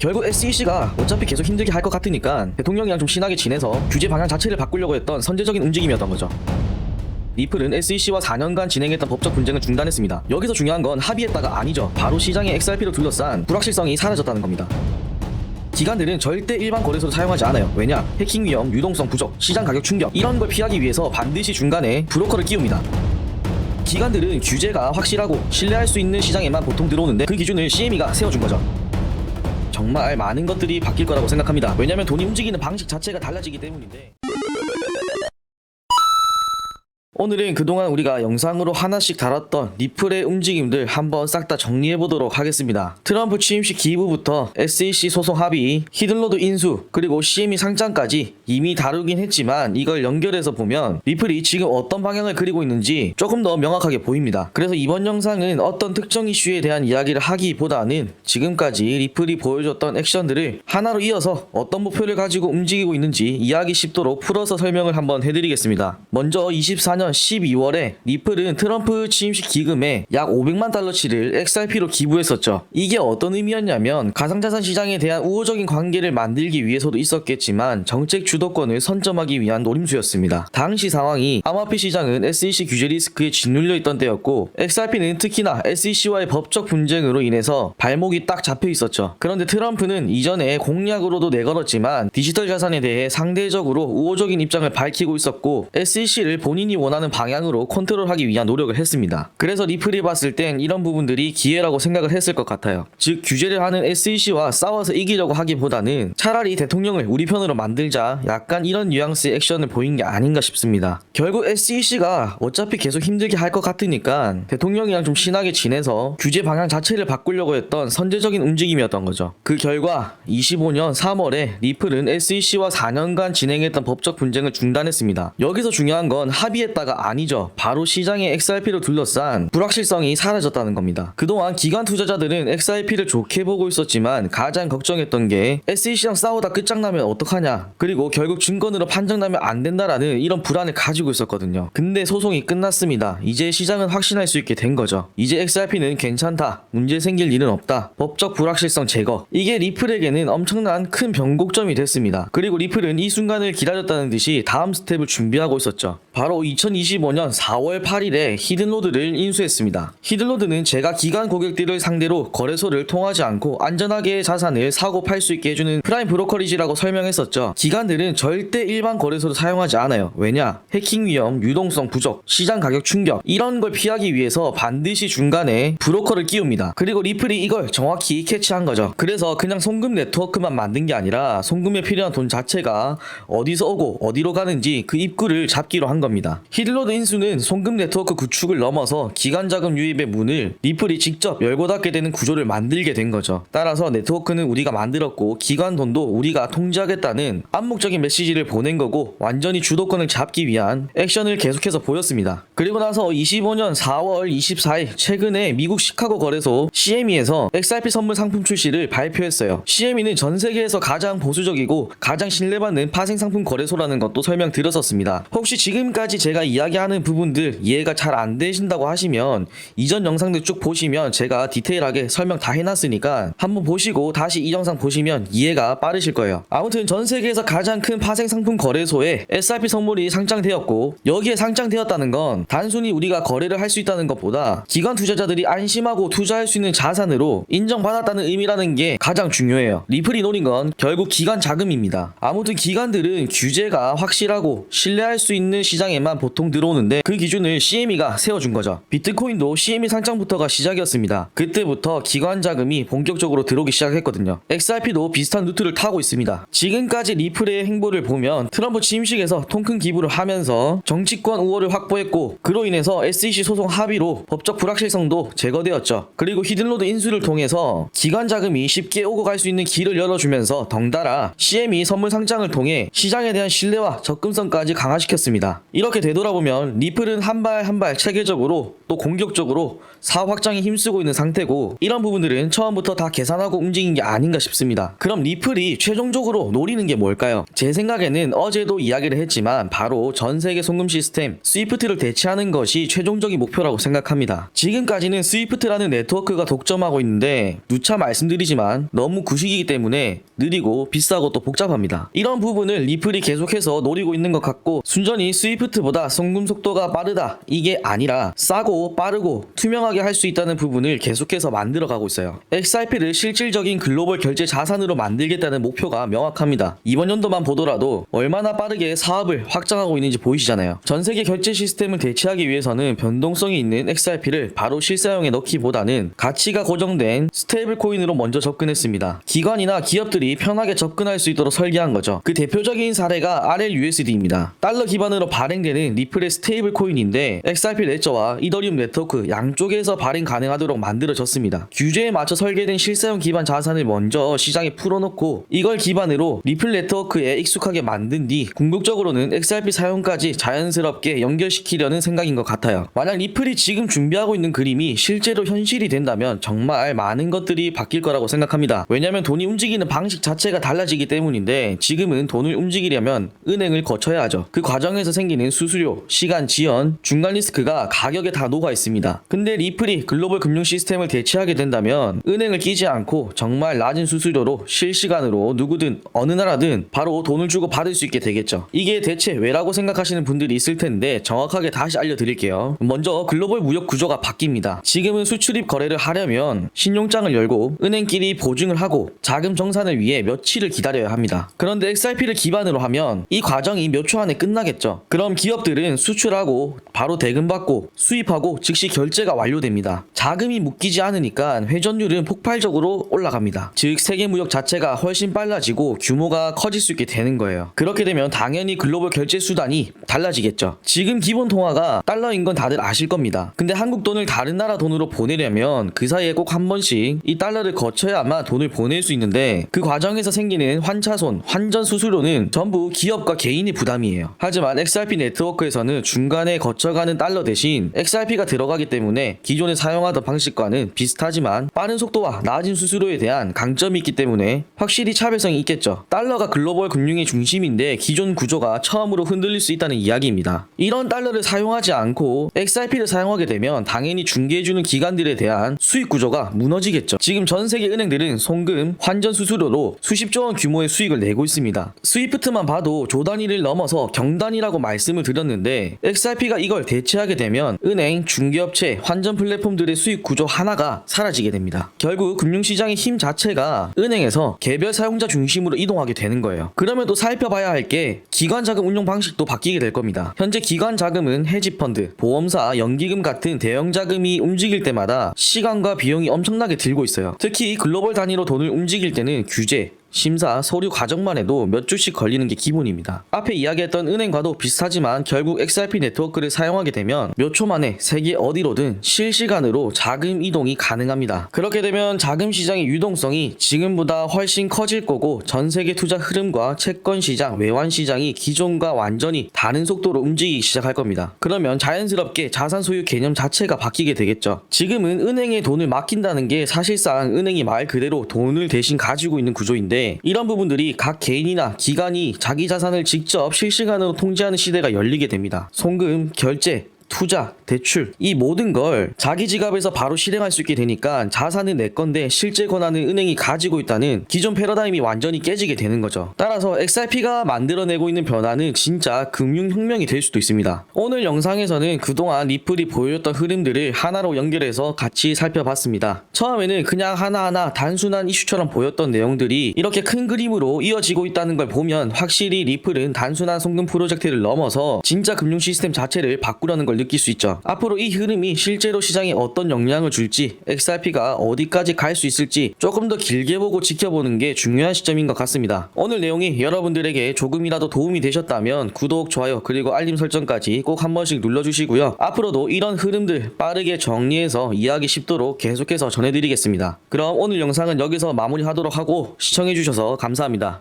결국 SEC가 어차피 계속 힘들게 할 것 같으니까 대통령이랑 좀 친하게 지내서 규제 방향 자체를 바꾸려고 했던 선제적인 움직임이었던 거죠. 리플은 SEC와 4년간 진행했던 법적 분쟁을 중단했습니다. 여기서 중요한 건 합의했다가 아니죠. 바로 시장의 XRP로 둘러싼 불확실성이 사라졌다는 겁니다. 기관들은 절대 일반 거래소를 사용하지 않아요. 왜냐? 해킹 위험, 유동성 부족, 시장 가격 충격 이런 걸 피하기 위해서 반드시 중간에 브로커를 끼웁니다. 기관들은 규제가 확실하고 신뢰할 수 있는 시장에만 보통 들어오는데 그 기준을 CME가 세워준 거죠. 정말 많은 것들이 바뀔 거라고 생각합니다. 왜냐면 돈이 움직이는 방식 자체가 달라지기 때문인데. 오늘은 그동안 우리가 영상으로 하나씩 다뤘던 리플의 움직임들 한번 싹 다 정리해보도록 하겠습니다. 트럼프 취임식 기부부터 SEC 소송 합의, 히든로드 인수, 그리고 CME 상장까지 이미 다루긴 했지만 이걸 연결해서 보면 리플이 지금 어떤 방향을 그리고 있는지 조금 더 명확하게 보입니다. 그래서 이번 영상은 어떤 특정 이슈에 대한 이야기를 하기보다는 지금까지 리플이 보여줬던 액션들을 하나로 이어서 어떤 목표를 가지고 움직이고 있는지 이해하기 쉽도록 풀어서 설명을 한번 해드리겠습니다. 먼저 24년 12월에 리플은 트럼프 취임식 기금에 약 500만 달러치를 XRP로 기부했었죠. 이게 어떤 의미였냐면 가상자산 시장에 대한 우호적인 관계를 만들기 위해서도 있었겠지만 정책 주도권을 선점하기 위한 노림수였습니다. 당시 상황이 암호화폐 시장은 SEC 규제 리스크에 짓눌려 있던 때였고 XRP는 특히나 SEC와의 법적 분쟁으로 인해서 발목이 딱 잡혀 있었죠. 그런데 트럼프는 이전에 공약으로도 내걸었지만 디지털 자산에 대해 상대적으로 우호적인 입장을 밝히고 있었고 SEC를 본인이 원하는 방향으로 컨트롤하기 위한 노력을 했습니다. 그래서 리플이 봤을 땐 이런 부분들이 기회라고 생각을 했을 것 같아요. 즉 규제를 하는 SEC와 싸워서 이기려고 하기보다는 차라리 대통령을 우리 편으로 만들자, 약간 이런 뉘앙스의 액션을 보인 게 아닌가 싶습니다. 결국 SEC가 어차피 계속 힘들게 할 것 같으니까 대통령이랑 좀 친하게 지내서 규제 방향 자체를 바꾸려고 했던 선제적인 움직임이었던 거죠. 그 결과 25년 3월에 리플은 SEC와 4년간 진행했던 법적 분쟁을 중단했습니다. 여기서 중요한 건 합의했다가 아니죠. 바로 시장의 XRP로 둘러싼 불확실성이 사라졌다는 겁니다. 그동안 기관 투자자들은 XRP를 좋게 보고 있었지만 가장 걱정했던 게 SEC랑 싸우다 끝장나면 어떡하냐, 그리고 결국 증권으로 판정나면 안 된다라는 이런 불안을 가지고 있었거든요. 근데 소송이 끝났습니다. 이제 시장은 확신할 수 있게 된 거죠. 이제 XRP는 괜찮다, 문제 생길 일은 없다, 법적 불확실성 제거, 이게 리플에게는 엄청난 큰 변곡점이 됐습니다. 그리고 리플은 이 순간을 기다렸다는 듯이 다음 스텝을 준비하고 있었죠. 바로 2025년 4월 8일에 히든로드를 인수했습니다. 히든로드는 제가 기관 고객들을 상대로 거래소를 통하지 않고 안전하게 자산을 사고 팔 수 있게 해주는 프라임 브로커리지라고 설명했었죠. 기관들은 절대 일반 거래소를 사용하지 않아요. 왜냐? 해킹 위험, 유동성 부족, 시장 가격 충격 이런 걸 피하기 위해서 반드시 중간에 브로커를 끼웁니다. 그리고 리플이 이걸 정확히 캐치한 거죠. 그래서 그냥 송금 네트워크만 만든 게 아니라 송금에 필요한 돈 자체가 어디서 오고 어디로 가는지 그 입구를 잡기로 한 겁니다. 히든로드 인수는 송금 네트워크 구축을 넘어서 기관 자금 유입의 문을 리플이 직접 열고 닫게 되는 구조를 만들게 된 거죠. 따라서 네트워크는 우리가 만들었고 기관 돈도 우리가 통제하겠다는 암묵적인 메시지를 보낸 거고 완전히 주도권을 잡기 위한 액션을 계속해서 보였습니다. 그리고 나서 25년 4월 24일 최근에 미국 시카고 거래소 CME에서 XRP 선물 상품 출시를 발표했어요. CME는 전 세계에서 가장 보수적이고 가장 신뢰받는 파생 상품 거래소라는 것도 설명드렸었습니다. 혹시 지금까지 제가 이야기하는 부분들 이해가 잘 안 되신다고 하시면 이전 영상들 쭉 보시면 제가 디테일하게 설명 다 해놨으니까 한번 보시고 다시 이 영상 보시면 이해가 빠르실 거예요. 아무튼 전 세계에서 가장 큰 파생 상품 거래소에 SRP 선물이 상장되었고, 여기에 상장되었다는 건 단순히 우리가 거래를 할 수 있다는 것보다 기관 투자자들이 안심하고 투자할 수 있는 자산으로 인정받았다는 의미라는 게 가장 중요해요. 리플이 노린 건 결국 기관 자금입니다. 아무튼 기관들은 규제가 확실하고 신뢰할 수 있는 시장에만 보통 들어오는데 그 기준을 CME가 세워준 거죠. 비트코인도 CME 상장부터가 시작이었습니다. 그때부터 기관 자금이 본격적으로 들어오기 시작했거든요. XRP도 비슷한 루트를 타고 있습니다. 지금까지 리플의 행보를 보면 트럼프 취임식에서 통 큰 기부를 하면서 정치권 우호를 확보했고, 그로 인해서 SEC 소송 합의로 법적 불확실성도 제거되었죠. 그리고 히든로드 인수를 통해서 기관 자금이 쉽게 오고 갈 수 있는 길을 열어주면서 덩달아 CME 선물 상장을 통해 시장에 대한 신뢰와 접근성까지 강화시켰습니다. 이렇게 되돌아보면 뒤돌아보면 리플은 한 발 한 발 체계적으로 또 공격적으로 사업 확장에 힘쓰고 있는 상태고, 이런 부분들은 처음부터 다 계산하고 움직인 게 아닌가 싶습니다. 그럼 리플이 최종적으로 노리는 게 뭘까요? 제 생각에는 어제도 이야기를 했지만 바로 전세계 송금 시스템 스위프트를 대체하는 것이 최종적인 목표라고 생각합니다. 지금까지는 스위프트라는 네트워크가 독점하고 있는데 누차 말씀드리지만 너무 구식이기 때문에 느리고 비싸고 또 복잡합니다. 이런 부분을 리플이 계속해서 노리고 있는 것 같고, 순전히 스위프트보다 송금 속도가 빠르다 이게 아니라 싸고 빠르고 투명하게 할 수 있다는 부분을 계속해서 만들어가고 있어요. XRP를 실질적인 글로벌 결제 자산으로 만들겠다는 목표가 명확합니다. 이번 연도만 보더라도 얼마나 빠르게 사업을 확장하고 있는지 보이시잖아요. 전세계 결제 시스템을 대체하기 위해서는 변동성이 있는 XRP를 바로 실사용에 넣기보다는 가치가 고정된 스테이블 코인으로 먼저 접근했습니다. 기관이나 기업들이 편하게 접근할 수 있도록 설계한 거죠. 그 대표적인 사례가 RLUSD입니다. 달러 기반으로 발행되는 리플의 스테이블 코인인데 XRP 레저와 이더리움 네트워크 양쪽에서 발행 가능하도록 만들어졌습니다. 규제에 맞춰 설계된 실사용 기반 자산을 먼저 시장에 풀어놓고 이걸 기반으로 리플 네트워크에 익숙하게 만든 뒤 궁극적으로는 XRP 사용까지 자연스럽게 연결시키려는 생각인 것 같아요. 만약 리플이 지금 준비하고 있는 그림이 실제로 현실이 된다면 정말 많은 것들이 바뀔 거라고 생각합니다. 왜냐면 돈이 움직이는 방식 자체가 달라지기 때문인데, 지금은 돈을 움직이려면 은행을 거쳐야 하죠. 그 과정에서 생기는 수수료, 시간 지연, 중간 리스크가 가격에 다 녹아 있습니다. 근데 리플이 글로벌 금융 시스템을 대체하게 된다면 은행을 끼지 않고 정말 낮은 수수료로 실시간으로 누구든 어느 나라든 바로 돈을 주고 받을 수 있게 되겠죠. 이게 대체 왜라고 생각하시는 분들이 있을 텐데 정확하게 다시 알려드릴게요. 먼저 글로벌 무역 구조가 바뀝니다. 지금은 수출입 거래를 하려면 신용장을 열고 은행끼리 보증을 하고 자금 정산을 위해 며칠을 기다려야 합니다. 그런데 XRP를 기반으로 하면 이 과정이 몇 초 안에 끝나겠죠. 그럼 기업들은 수출하고 바로 대금 받고 수입하고 즉시 결제가 완료됩니다. 자금이 묶이지 않으니까 회전율은 폭발적으로 올라갑니다. 즉 세계 무역 자체가 훨씬 빨라지고 규모가 커질 수 있게 되는 거예요. 그렇게 되면 당연히 글로벌 결제 수단이 달라지겠죠. 지금 기본 통화가 달러인 건 다들 아실 겁니다. 근데 한국 돈을 다른 나라 돈으로 보내려면 그 사이에 꼭 한 번씩 이 달러를 거쳐야만 돈을 보낼 수 있는데, 그 과정에서 생기는 환차손, 환전 수수료는 전부 기업과 개인의 부담이에요. 하지만 XRP 네트워크에서는 중간에 거쳐가는 달러 대신 XRP가 들어가기 때문에 기존에 사용하던 방식과는 비슷하지만 빠른 속도와 낮은 수수료에 대한 강점이 있기 때문에 확실히 차별성이 있겠죠. 달러가 글로벌 금융의 중심인데 기존 구조가 처음으로 흔들릴 수 있다는 이야기입니다. 이런 달러를 사용하지 않고 XRP를 사용하게 되면 당연히 중개해주는 기관들에 대한 수익 구조가 무너지겠죠. 지금 전 세계 은행들은 송금, 환전 수수료로 수십조 원 규모의 수익을 내고 있습니다. 스위프트만 봐도 조 단위를 넘어서 경단위라고 말씀을 드렸는데, XRP가 이걸 대체하게 되면 은행, 중개업체, 환전 플랫폼들의 수익 구조 하나가 사라지게 됩니다. 결국 금융시장의 힘 자체가 은행에서 개별 사용자 중심으로 이동하게 되는 거예요. 그러면 또 살펴봐야 할 게 기관 자금 운용 방식도 바뀌게 될 겁니다. 현재 기관 자금은 헤지펀드, 보험사, 연기금 같은 대형 자금이 움직일 때마다 시간과 비용이 엄청나게 들고 있어요. 특히 글로벌 단위로 돈을 움직일 때는 규제, 심사, 서류 과정만 해도 몇 주씩 걸리는 게 기본입니다. 앞에 이야기했던 은행과도 비슷하지만 결국 XRP 네트워크를 사용하게 되면 몇 초 만에 세계 어디로든 실시간으로 자금 이동이 가능합니다. 그렇게 되면 자금 시장의 유동성이 지금보다 훨씬 커질 거고, 전 세계 투자 흐름과 채권 시장, 외환 시장이 기존과 완전히 다른 속도로 움직이기 시작할 겁니다. 그러면 자연스럽게 자산 소유 개념 자체가 바뀌게 되겠죠. 지금은 은행에 돈을 맡긴다는 게 사실상 은행이 말 그대로 돈을 대신 가지고 있는 구조인데, 이런 부분들이 각 개인이나 기관이 자기 자산을 직접 실시간으로 통제하는 시대가 열리게 됩니다. 송금, 결제, 투자, 대출, 이 모든 걸 자기 지갑에서 바로 실행할 수 있게 되니까 자산은 내 건데 실제 권한은 은행이 가지고 있다는 기존 패러다임이 완전히 깨지게 되는 거죠. 따라서 XRP가 만들어내고 있는 변화는 진짜 금융혁명이 될 수도 있습니다. 오늘 영상에서는 그동안 리플이 보여줬던 흐름들을 하나로 연결해서 같이 살펴봤습니다. 처음에는 그냥 하나하나 단순한 이슈처럼 보였던 내용들이 이렇게 큰 그림으로 이어지고 있다는 걸 보면 확실히 리플은 단순한 송금 프로젝트를 넘어서 진짜 금융 시스템 자체를 바꾸려는 걸 느낄 수 있죠. 앞으로 이 흐름이 실제로 시장에 어떤 영향을 줄지, XRP가 어디까지 갈 수 있을지 조금 더 길게 보고 지켜보는 게 중요한 시점인 것 같습니다. 오늘 내용이 여러분들에게 조금이라도 도움이 되셨다면 구독, 좋아요, 그리고 알림 설정까지 꼭 한 번씩 눌러주시고요. 앞으로도 이런 흐름들 빠르게 정리해서 이해하기 쉽도록 계속해서 전해드리겠습니다. 그럼 오늘 영상은 여기서 마무리하도록 하고, 시청해주셔서 감사합니다.